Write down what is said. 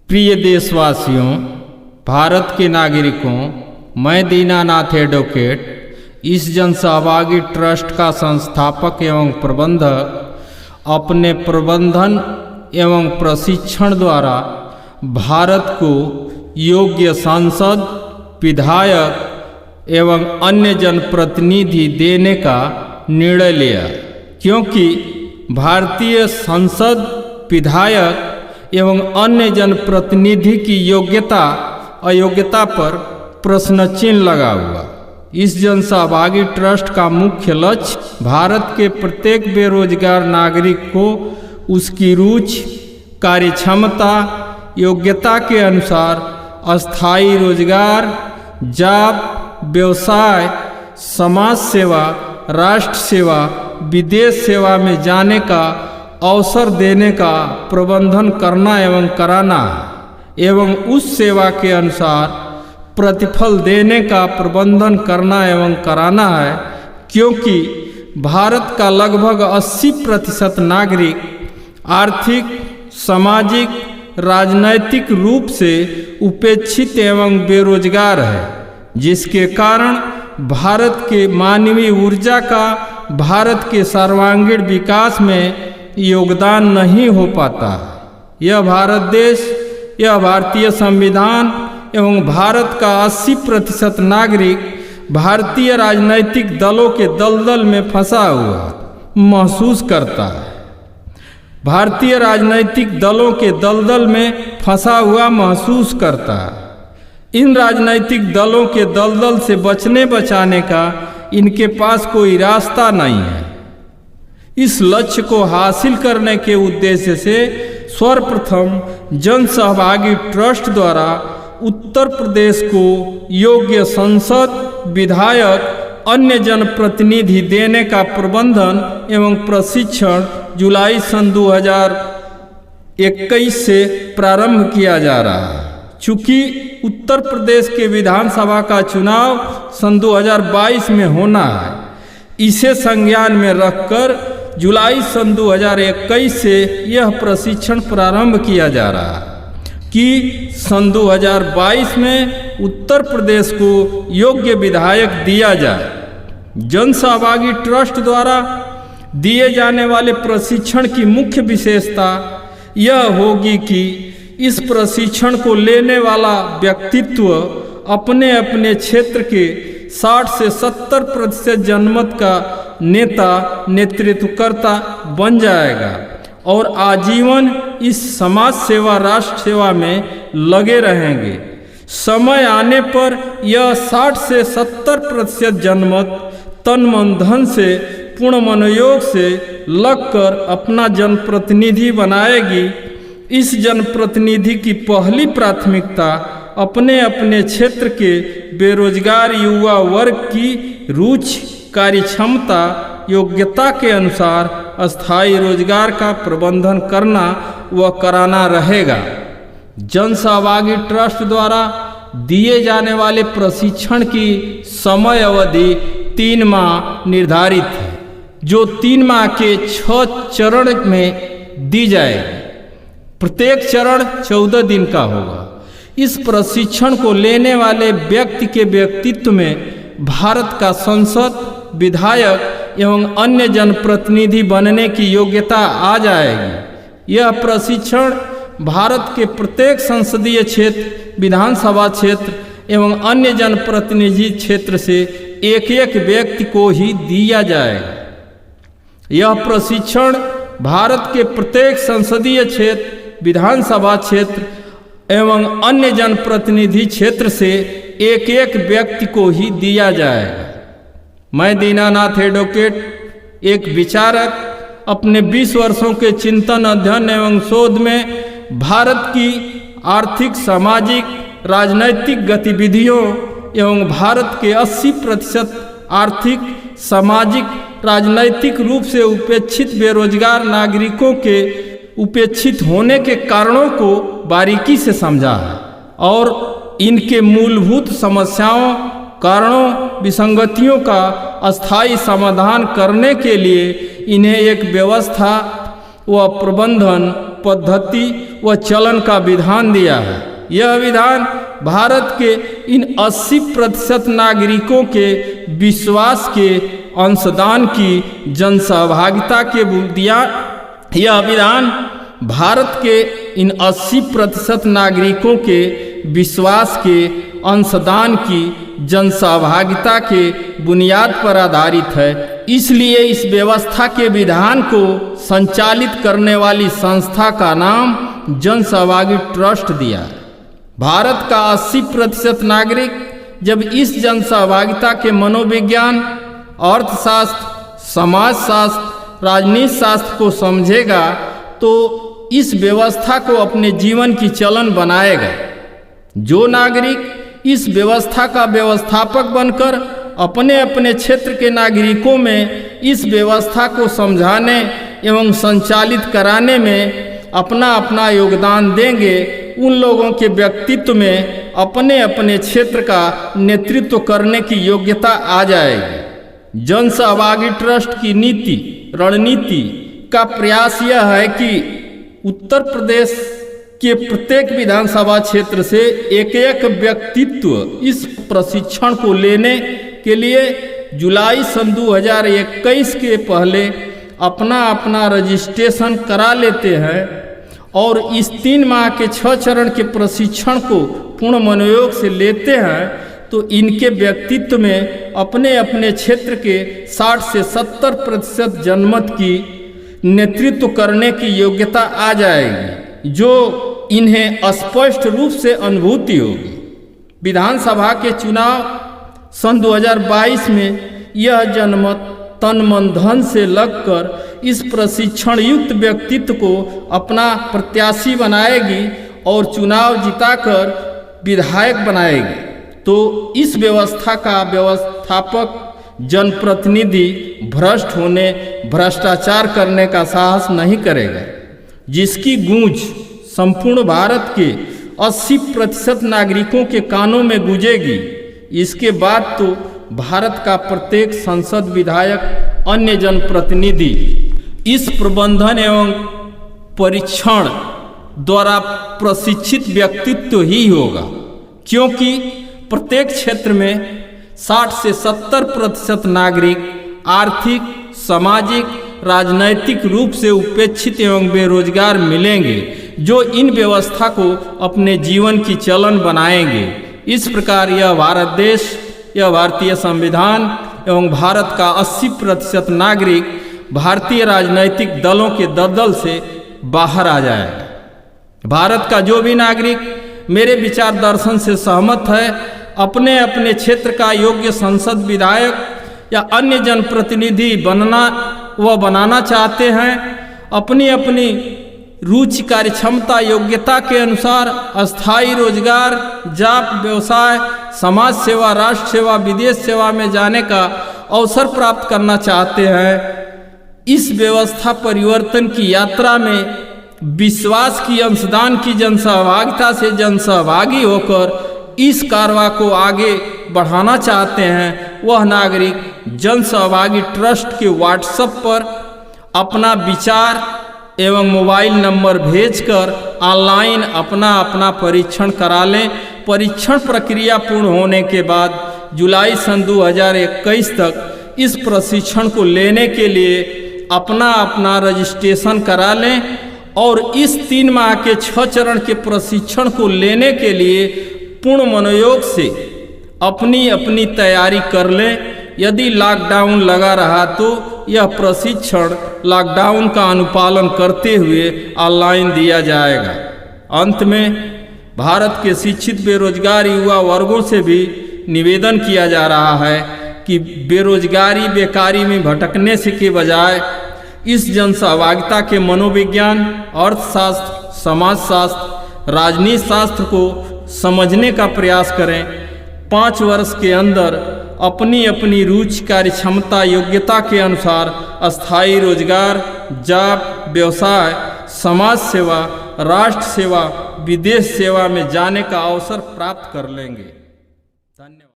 प्रिय देशवासियों, भारत के नागरिकों, मैं दीनानाथ एडवोकेट इस जनसहभागी ट्रस्ट का संस्थापक एवं प्रबंधक अपने प्रबंधन एवं प्रशिक्षण द्वारा भारत को योग्य सांसद, विधायक एवं अन्य जनप्रतिनिधि देने का निर्णय लिया, क्योंकि भारतीय संसद, विधायक एवं अन्य जनप्रतिनिधि की योग्यता अयोग्यता पर प्रश्न चिन्ह लगा हुआ। इस जनसहभागी ट्रस्ट का मुख्य लक्ष्य भारत के प्रत्येक बेरोजगार नागरिक को उसकी रुचि, कार्यक्षमता, योग्यता के अनुसार अस्थायी रोजगार, जॉब, व्यवसाय, समाज सेवा, राष्ट्र सेवा, विदेश सेवा में जाने का अवसर देने का प्रबंधन करना एवं कराना एवं उस सेवा के अनुसार प्रतिफल देने का प्रबंधन करना एवं कराना है, क्योंकि भारत का लगभग 80% नागरिक आर्थिक, सामाजिक, राजनैतिक रूप से उपेक्षित एवं बेरोजगार है, जिसके कारण भारत के मानवीय ऊर्जा का भारत के सर्वांगीण विकास में योगदान नहीं हो पाता। यह भारत देश, यह भारतीय संविधान एवं भारत का 80% नागरिक भारतीय राजनैतिक दलों के दलदल में फंसा हुआ महसूस करता है। भारतीय राजनैतिक दलों के दलदल में फंसा हुआ महसूस करता है। इन राजनैतिक दलों के दलदल से बचाने का इनके पास कोई रास्ता नहीं है। इस लक्ष्य को हासिल करने के उद्देश्य से सर्वप्रथम जनसहभागी ट्रस्ट द्वारा उत्तर प्रदेश को योग्य सांसद, विधायक, अन्य जनप्रतिनिधि देने का प्रबंधन एवं प्रशिक्षण जुलाई सन 2021 से प्रारंभ किया जा रहा है। चूँकि उत्तर प्रदेश के विधानसभा का चुनाव सन 2022 में होना है, इसे संज्ञान में रखकर जुलाई सन 2021 से यह प्रशिक्षण प्रारंभ किया जा रहा है कि सन 2022 में उत्तर प्रदेश को योग्य विधायक दिया जाए। जनसहभागी ट्रस्ट द्वारा दिए जाने वाले प्रशिक्षण की मुख्य विशेषता यह होगी कि इस प्रशिक्षण को लेने वाला व्यक्तित्व अपने अपने क्षेत्र के 60 से 70% जनमत का नेता, नेतृत्वकर्ता बन जाएगा और आजीवन इस समाज सेवा, राष्ट्र सेवा में लगे रहेंगे। समय आने पर यह 60 से 70% जनमत तन मन धन से, पूर्ण मनोयोग से लगकर अपना जनप्रतिनिधि बनाएगी। इस जनप्रतिनिधि की पहली प्राथमिकता अपने अपने क्षेत्र के बेरोजगार युवा वर्ग की रुचि, कार्यक्षमता, योग्यता के अनुसार अस्थायी रोजगार का प्रबंधन करना व कराना रहेगा। जनसहभागी ट्रस्ट द्वारा दिए जाने वाले प्रशिक्षण की समय अवधि 3 माह निर्धारित है, जो 3 माह के 6 चरण में दी जाएगी। प्रत्येक चरण 14 दिन का होगा। इस प्रशिक्षण को लेने वाले व्यक्ति के व्यक्तित्व में भारत का सांसद, विधायक एवं अन्य जनप्रतिनिधि बनने की योग्यता आ जाएगी। यह प्रशिक्षण भारत के प्रत्येक संसदीय क्षेत्र, विधानसभा क्षेत्र एवं अन्य जनप्रतिनिधि क्षेत्र से एक एक व्यक्ति को ही दिया जाएगा। यह प्रशिक्षण भारत के प्रत्येक संसदीय क्षेत्र, विधानसभा क्षेत्र एवं अन्य जनप्रतिनिधि क्षेत्र से एक एक व्यक्ति को ही दिया जाएगा। मैं दीनानाथ एडवोकेट, एक विचारक, अपने 20 वर्षों के चिंतन, अध्ययन एवं शोध में भारत की आर्थिक, सामाजिक, राजनैतिक गतिविधियों एवं भारत के 80% आर्थिक, सामाजिक, राजनैतिक रूप से उपेक्षित बेरोजगार नागरिकों के उपेक्षित होने के कारणों को बारीकी से समझा है और इनके मूलभूत समस्याओं, कारणों, विसंगतियों का अस्थायी समाधान करने के लिए इन्हें एक व्यवस्था व प्रबंधन पद्धति व चलन का विधान दिया है। यह विधान भारत के इन 80% नागरिकों के विश्वास के अंशदान की जनसहभागिता के बुनियाद यह विधान भारत के इन 80% नागरिकों के विश्वास के अंशदान की जनसहभागिता के बुनियाद पर आधारित है। इसलिए इस व्यवस्था के विधान को संचालित करने वाली संस्था का नाम जनसहभागी ट्रस्ट दिया है। भारत का 80% नागरिक जब इस जनसहभागिता के मनोविज्ञान, अर्थशास्त्र, समाजशास्त्र, राजनीति शास्त्र को समझेगा तो इस व्यवस्था को अपने जीवन की चलन बनाएगा। जो नागरिक इस व्यवस्था का व्यवस्थापक बनकर अपने अपने क्षेत्र के नागरिकों में इस व्यवस्था को समझाने एवं संचालित कराने में अपना अपना योगदान देंगे, उन लोगों के व्यक्तित्व में अपने अपने क्षेत्र का नेतृत्व करने की योग्यता आ जाएगी। जनसहभागी ट्रस्ट की नीति रणनीति का प्रयास यह है कि उत्तर प्रदेश के प्रत्येक विधानसभा क्षेत्र से एक एक व्यक्तित्व इस प्रशिक्षण को लेने के लिए जुलाई सन 2021 के पहले अपना अपना रजिस्ट्रेशन करा लेते हैं और इस 3 माह के 6 चरण के प्रशिक्षण को पूर्ण मनोयोग से लेते हैं तो इनके व्यक्तित्व में अपने अपने क्षेत्र के 60 से 70% जनमत की नेतृत्व करने की योग्यता आ जाएगी, जो इन्हें स्पष्ट रूप से अनुभूति होगी। विधानसभा के चुनाव सन 2022 में यह जनमत तन मन धन से लगकर इस प्रशिक्षण युक्त व्यक्तित्व को अपना प्रत्याशी बनाएगी और चुनाव जिताकर विधायक बनाएगी। तो इस व्यवस्था का व्यवस्थापक जनप्रतिनिधि भ्रष्ट होने, भ्रष्टाचार करने का साहस नहीं करेगा, जिसकी गूंज संपूर्ण भारत के 80% नागरिकों के कानों में गूंजेगी। इसके बाद तो भारत का प्रत्येक संसद विधायक, अन्य जनप्रतिनिधि इस प्रबंधन एवं परीक्षण द्वारा प्रशिक्षित व्यक्तित्व ही होगा, क्योंकि प्रत्येक क्षेत्र में 60 से 70% नागरिक आर्थिक, सामाजिक, राजनैतिक रूप से उपेक्षित एवं बेरोजगार मिलेंगे, जो इन व्यवस्था को अपने जीवन की चलन बनाएंगे। इस प्रकार यह भारत देश, यह भारतीय संविधान एवं भारत का 80% नागरिक भारतीय राजनैतिक दलों के दलदल से बाहर आ जाएगा। भारत का जो भी नागरिक मेरे विचार दर्शन से सहमत है, अपने अपने क्षेत्र का योग्य संसद विधायक या अन्य जनप्रतिनिधि बनाना चाहते हैं, अपनी अपनी रुचि, कार्य क्षमता, योग्यता के अनुसार अस्थायी रोजगार, जाप, व्यवसाय, समाज सेवा, राष्ट्र सेवा, विदेश सेवा में जाने का अवसर प्राप्त करना चाहते हैं, इस व्यवस्था परिवर्तन की यात्रा में विश्वास की, अंशदान की जनसहभागिता से जनसहभागी होकर इस कारवा को आगे बढ़ाना चाहते हैं, वह नागरिक जनसहभागी ट्रस्ट के व्हाट्सएप पर अपना विचार एवं मोबाइल नंबर भेजकर ऑनलाइन अपना अपना परीक्षण करा लें। परीक्षण प्रक्रिया पूर्ण होने के बाद जुलाई सन 2021 तक इस प्रशिक्षण को लेने के लिए अपना अपना रजिस्ट्रेशन करा लें और इस 3 माह के 6 चरण के प्रशिक्षण को लेने के लिए पूर्ण मनोयोग से अपनी अपनी तैयारी कर लें। यदि लॉकडाउन लगा रहा तो यह प्रशिक्षण लॉकडाउन का अनुपालन करते हुए ऑनलाइन दिया जाएगा। अंत में भारत के शिक्षित बेरोजगार युवा वर्गों से भी निवेदन किया जा रहा है कि बेरोजगारी, बेकारी में भटकने से के बजाय इस जनसहभागिता के मनोविज्ञान, अर्थशास्त्र, समाजशास्त्र, राजनीति शास्त्र को समझने का प्रयास करें। 5 वर्ष के अंदर अपनी अपनी रुचि, कार्य क्षमता, योग्यता के अनुसार अस्थायी रोजगार, जॉब, व्यवसाय, समाज सेवा, राष्ट्र सेवा, विदेश सेवा में जाने का अवसर प्राप्त कर लेंगे। धन्यवाद।